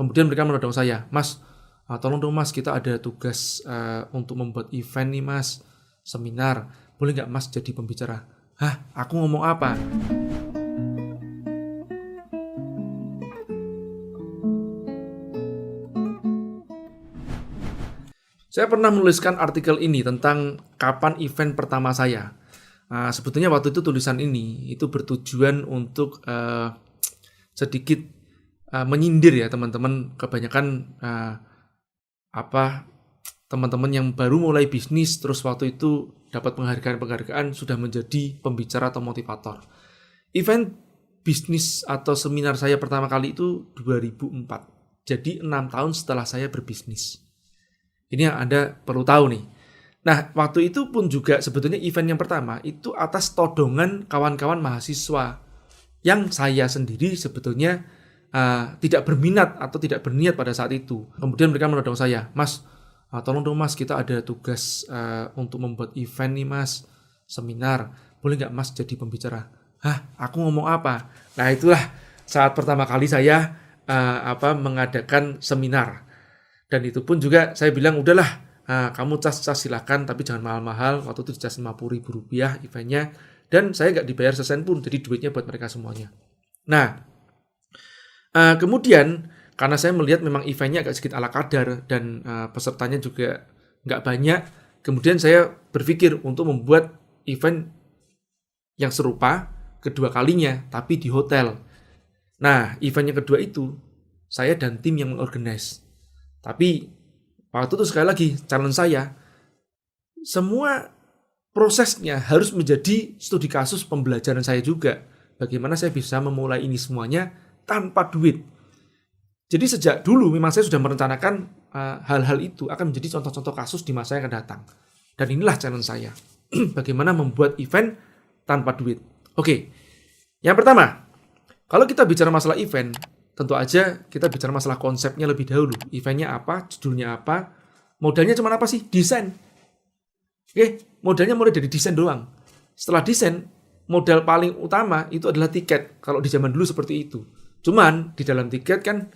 Kemudian mereka menodong saya, Mas, tolong dong Mas, kita ada tugas untuk membuat event nih Mas, seminar. Boleh nggak Mas jadi pembicara? Hah, aku ngomong apa? Saya pernah menuliskan artikel ini tentang kapan event pertama saya. Sebetulnya waktu itu tulisan ini itu bertujuan untuk sedikit menyindir ya teman-teman, kebanyakan teman-teman yang baru mulai bisnis terus waktu itu dapat penghargaan sudah menjadi pembicara atau motivator. Event bisnis atau seminar saya pertama kali itu 2004. Jadi 6 tahun setelah saya berbisnis. Ini yang Anda perlu tahu nih. Nah, waktu itu pun juga sebetulnya event yang pertama itu atas todongan kawan-kawan mahasiswa yang saya sendiri sebetulnya tidak berminat atau tidak berniat pada saat itu. Kemudian mereka menodong saya, Mas, tolong dong Mas, kita ada tugas untuk membuat event nih Mas, seminar. Boleh nggak Mas jadi pembicara? Hah, aku ngomong apa? Nah, itulah saat pertama kali saya mengadakan seminar. Dan itu pun juga saya bilang, udahlah, kamu cas silakan, tapi jangan mahal-mahal. Waktu itu dicas Rp50.000 eventnya. Dan saya nggak dibayar sesen pun, jadi duitnya buat mereka semuanya. Nah, kemudian karena saya melihat memang eventnya agak sedikit ala kadar dan pesertanya juga nggak banyak, kemudian saya berpikir untuk membuat event yang serupa kedua kalinya, tapi di hotel. Nah, event yang kedua itu saya dan tim yang mengorganize. Tapi waktu itu sekali lagi challenge saya, semua prosesnya harus menjadi studi kasus pembelajaran saya juga. Bagaimana saya bisa memulai ini semuanya tanpa duit. Jadi sejak dulu memang saya sudah merencanakan hal-hal itu akan menjadi contoh-contoh kasus di masa yang akan datang. Dan inilah challenge saya. Bagaimana membuat event tanpa duit. Oke, yang pertama, kalau kita bicara masalah event, tentu aja kita bicara masalah konsepnya lebih dahulu. Eventnya apa, judulnya apa, modalnya cuma apa sih? Desain. Oke, modalnya mulai dari desain doang. Setelah desain, modal paling utama itu adalah tiket. Kalau di zaman dulu seperti itu. Cuman di dalam tiket kan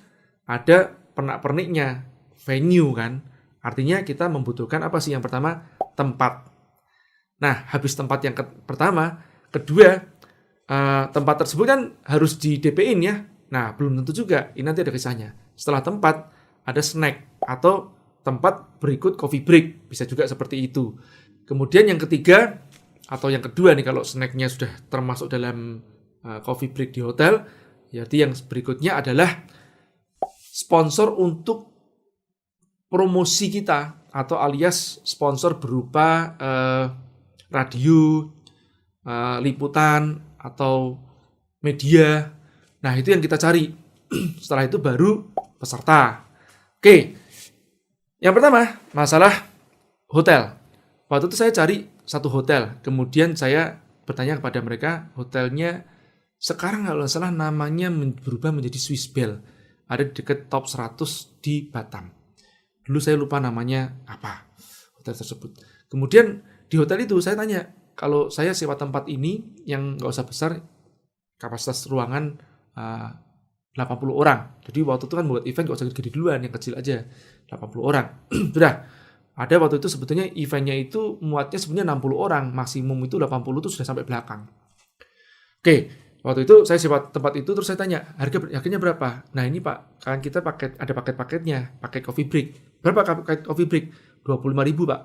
ada pernak-perniknya, venue kan. Artinya kita membutuhkan apa sih? Yang pertama, tempat. Nah, habis tempat yang pertama, kedua, tempat tersebut kan harus di DP-in ya. Nah, belum tentu juga. Ini nanti ada kisahnya. Setelah tempat, ada snack atau tempat berikut coffee break. Bisa juga seperti itu. Kemudian yang ketiga, atau yang kedua nih, kalau snacknya sudah termasuk dalam coffee break di hotel, berarti yang berikutnya adalah sponsor untuk promosi kita, atau alias sponsor berupa radio, liputan, atau media. Nah, itu yang kita cari. Setelah itu baru peserta. Oke. Yang pertama, masalah hotel. Waktu itu saya cari satu hotel. Kemudian saya bertanya kepada mereka, hotelnya sekarang kalau nggak salah namanya berubah menjadi Swiss Bell. Ada di dekat top 100 di Batam. Dulu saya lupa namanya apa, hotel tersebut. Kemudian di hotel itu saya tanya, kalau saya sewa tempat ini yang nggak usah besar, kapasitas ruangan 80 orang. Jadi waktu itu kan buat event gak usah gede-gede duluan, yang kecil aja. 80 orang. Sudah. Ada waktu itu sebetulnya eventnya itu muatnya sebenarnya 60 orang. Maksimum itu 80 itu sudah sampai belakang. Oke. Waktu itu saya sewa tempat itu terus saya tanya, harganya berapa? Nah ini Pak, kan kita ada paket-paketnya. Paket coffee break. Berapa paket coffee break? 25.000 Pak.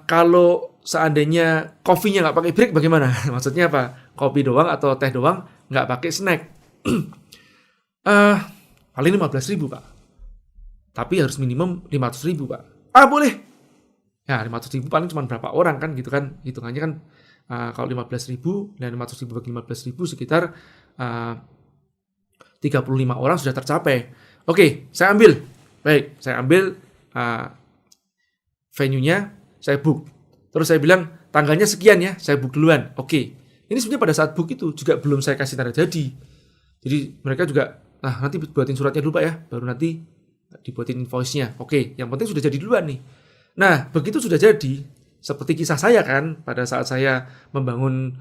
Kalau seandainya kopinya nggak pakai break bagaimana? Maksudnya apa? Kopi doang atau teh doang, nggak pakai snack. Paling 15.000 Pak. Tapi harus minimum 500.000 Pak. Boleh. Ya 500.000 paling cuma berapa orang kan gitu kan. Hitungannya kan kalau 15.000 dan 500.000 bagi 15.000 sekitar 35 orang sudah tercapai. Oke, saya ambil. Baik, saya ambil venue-nya, saya book. Terus saya bilang, tanggalnya sekian ya, saya book duluan. Oke. Ini sebenarnya pada saat book itu juga belum saya kasih tanda jadi. Jadi mereka juga, nanti buatin suratnya dulu Pak ya, baru nanti dibuatin invoice-nya. Oke, yang penting sudah jadi duluan nih. Nah, begitu sudah jadi, seperti kisah saya kan, pada saat saya membangun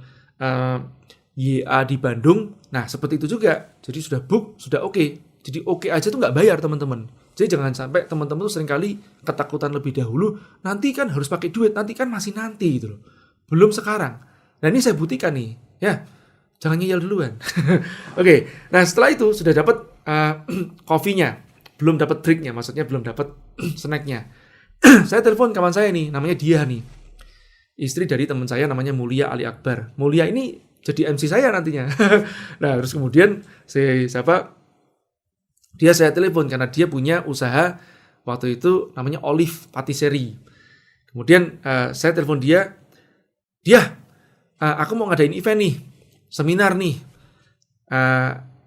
YA di Bandung, nah seperti itu juga. Jadi sudah book, sudah oke. Jadi oke aja tuh nggak bayar teman-teman. Jadi jangan sampai teman-teman tuh seringkali ketakutan lebih dahulu, nanti kan harus pakai duit, nanti kan masih nanti gitu loh. Belum sekarang. Nah ini saya buktikan nih, ya jangan ngeyel duluan. Oke, nah setelah itu sudah dapat kopinya, belum dapat drink-nya, maksudnya belum dapat snack-nya. Saya telepon kawan saya nih, namanya Dia nih. Istri dari teman saya namanya Mulia Ali Akbar. Mulia ini jadi MC saya nantinya. Nah, terus kemudian saya telepon karena dia punya usaha waktu itu namanya Olive Patisserie. Kemudian saya telepon dia, aku mau ngadain event nih, seminar nih.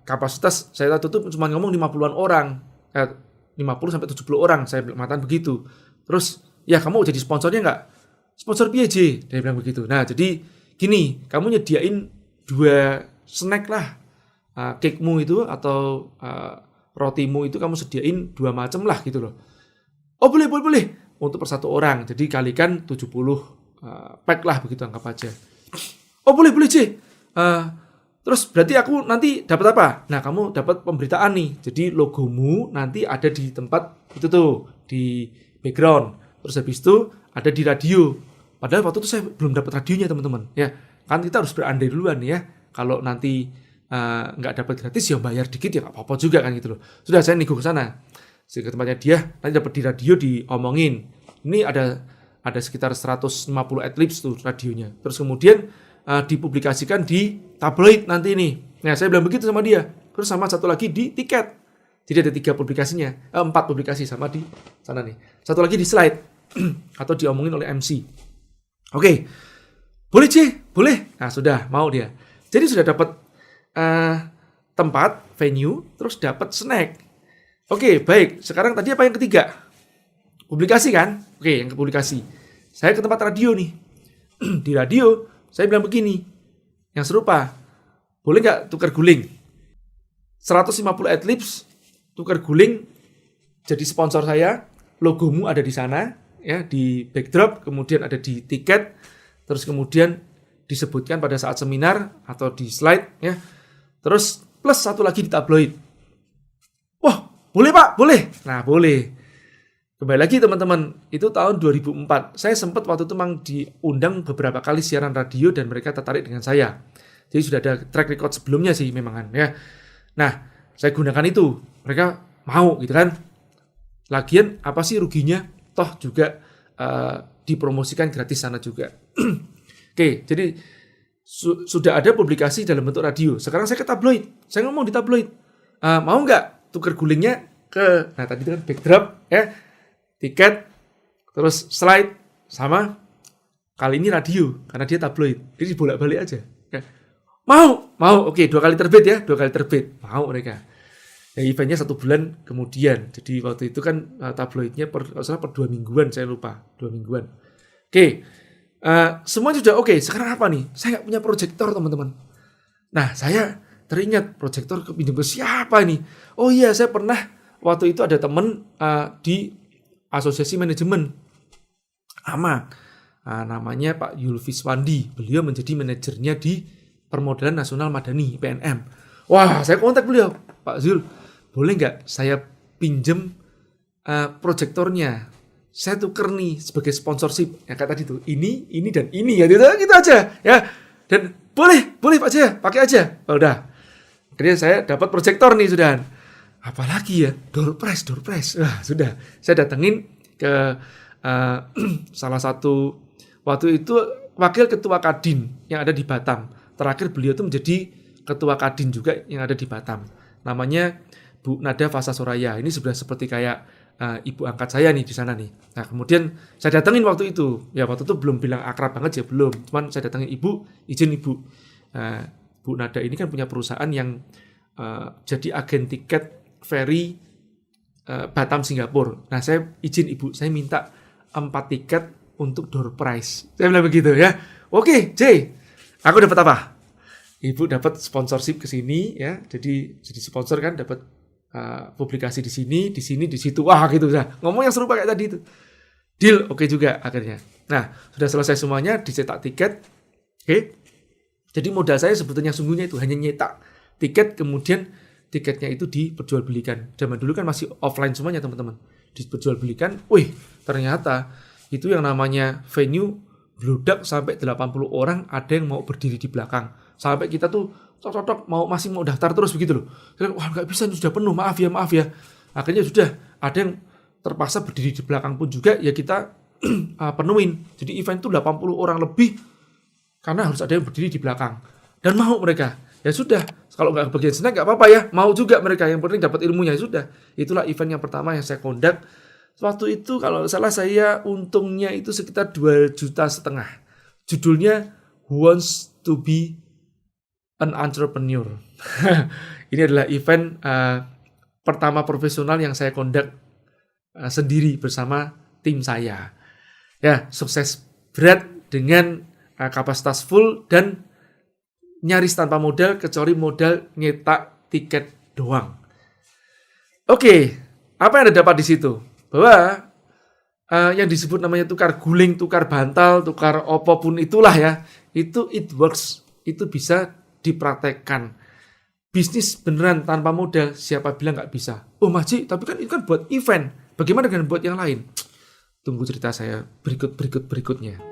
Kapasitas saya tutup cuma ngomong 50-an orang, 50 sampai 70 orang, saya mengatakan begitu. Terus, ya kamu jadi sponsornya nggak? Sponsor PJ, dia bilang begitu. Nah, jadi gini, kamu nyediain 2 snack lah, cake-mu itu atau rotimu itu kamu sediain 2 macam lah gitu loh. Oh boleh. Untuk per 1 orang. Jadi kalikan 70 pack lah begitu anggap aja. Oh boleh C. Terus berarti aku nanti dapat apa? Nah kamu dapat pemberitaan nih. Jadi logomu nanti ada di tempat itu tuh. Di background. Terus habis itu ada di radio. Padahal waktu itu saya belum dapat radionya teman-teman. Ya kan kita harus berandai duluan ya. Kalau nanti nggak dapat gratis ya bayar dikit ya nggak apa-apa juga kan gitu loh. Sudah saya nego ke sana, ke tempatnya dia, nanti dapat di radio diomongin. Ini ada sekitar 150 adlibs tuh radionya. Terus kemudian dipublikasikan di tabloid nanti nih. Nah saya bilang begitu sama dia. Terus sama satu lagi di tiket. Jadi ada 3 publikasinya, 4 publikasi sama di sana nih. Satu lagi di slide atau diomongin oleh MC. Oke, boleh C, boleh. Nah sudah mau dia. Jadi sudah dapat tempat, venue, terus dapat snack. Oke, baik. Sekarang tadi apa yang ketiga? Publikasi kan? Oke, yang ke publikasi. Saya ke tempat radio nih. Di radio, saya bilang begini. Yang serupa. Boleh nggak tukar guling? 150 adlibs, tukar guling, jadi sponsor saya. Logomu ada di sana, ya, di backdrop, kemudian ada di tiket, terus kemudian disebutkan pada saat seminar atau di slide, ya. Terus plus satu lagi di tabloid. Wah, boleh Pak, boleh. Nah, boleh. Kembali lagi teman-teman, itu tahun 2004. Saya sempat waktu itu memang diundang beberapa kali siaran radio dan mereka tertarik dengan saya. Jadi sudah ada track record sebelumnya sih memang kan, ya. Nah, saya gunakan itu. Mereka mau gitu kan. Lagian apa sih ruginya? Toh juga dipromosikan gratis sana juga. Oke, jadi sudah ada publikasi dalam bentuk radio. Sekarang saya ke tabloid. Saya ngomong di tabloid. Mau nggak tukar gulingnya ke, nah tadi itu kan backdrop, ya, tiket, terus slide, sama kali ini radio, karena dia tabloid. Jadi bolak-balik aja. Ya. Mau, oke, 2 kali terbit ya, 2 kali terbit. Mau mereka. Ya, eventnya 1 bulan kemudian. Jadi waktu itu kan tabloidnya per 2 mingguan, saya lupa. 2 mingguan. Oke. Semua sudah oke. Sekarang apa nih? Saya nggak punya proyektor teman-teman. Nah saya teringat proyektor kepinjam ke siapa nih? Oh iya, saya pernah waktu itu ada teman di asosiasi manajemen namanya Pak Yulfis Wandi. Beliau menjadi manajernya di Permodalan Nasional Madani PNM. Wah, saya kontak beliau, Pak Zul, boleh nggak saya pinjem proyektornya? Saya tuker nih sebagai sponsorship, yang kayak tadi tuh, ini dan ini ya, gitu aja ya. Dan boleh Pak Jaya, pakai aja. Oh, udah. Akhirnya saya dapat proyektor nih sudah. Apalagi ya, door prize. Sudah. Saya datengin ke salah satu waktu itu wakil ketua Kadin yang ada di Batam. Terakhir beliau itu menjadi ketua Kadin juga yang ada di Batam. Namanya Bu Nada Fasa Soraya. Ini sudah seperti kayak ibu angkat saya nih di sana nih. Nah, kemudian saya datengin waktu itu. Ya, waktu itu belum bilang akrab banget ya, belum. Cuman saya datengin ibu, izin ibu. Bu Nada ini kan punya perusahaan yang jadi agen tiket ferry Batam Singapura. Nah, saya izin ibu, saya minta 4 tiket untuk door prize. Saya bilang begitu ya. Oke, J. Aku dapat apa? Ibu dapat sponsorship ke sini ya. Jadi sponsor kan dapat publikasi di sini, di situ. Wah, gitu ya. Ngomong yang serupa kayak tadi itu. Deal, oke juga akhirnya. Nah, sudah selesai semuanya, dicetak tiket. Oke. Jadi modal saya sebetulnya sungguhnya itu hanya nyetak tiket, kemudian tiketnya itu diperjualbelikan. Zaman dulu kan masih offline semuanya teman-teman. Diperjualbelikan, wih ternyata itu yang namanya venue bludak sampai 80 orang, ada yang mau berdiri di belakang. Sampai kita tuh tok masih mau daftar terus begitu loh. Wah nggak bisa, ini sudah penuh, maaf ya. Akhirnya sudah ada yang terpaksa berdiri di belakang pun juga, ya kita penuhin. Jadi event itu 80 orang lebih karena harus ada yang berdiri di belakang. Dan mau mereka. Ya sudah, kalau nggak kebagian snack nggak apa-apa ya. Mau juga mereka, yang penting dapat ilmunya. Ya sudah, itulah event yang pertama yang saya conduct. Waktu itu kalau salah saya untungnya itu sekitar 2,5 juta. Judulnya Who Wants to be an Entrepreneur. Ini adalah event pertama profesional yang saya conduct sendiri bersama tim saya. Ya, sukses berat dengan kapasitas full dan nyaris tanpa modal, kecuali modal nyetak tiket doang. Oke, apa yang Anda dapat di situ? Bahwa yang disebut namanya tukar guling, tukar bantal, tukar apapun itulah ya, itu it works, itu bisa dipraktekkan. Bisnis beneran tanpa modal, siapa bilang nggak bisa? Oh Maji, tapi kan itu kan buat event. Bagaimana dengan buat yang lain? Tunggu cerita saya berikutnya.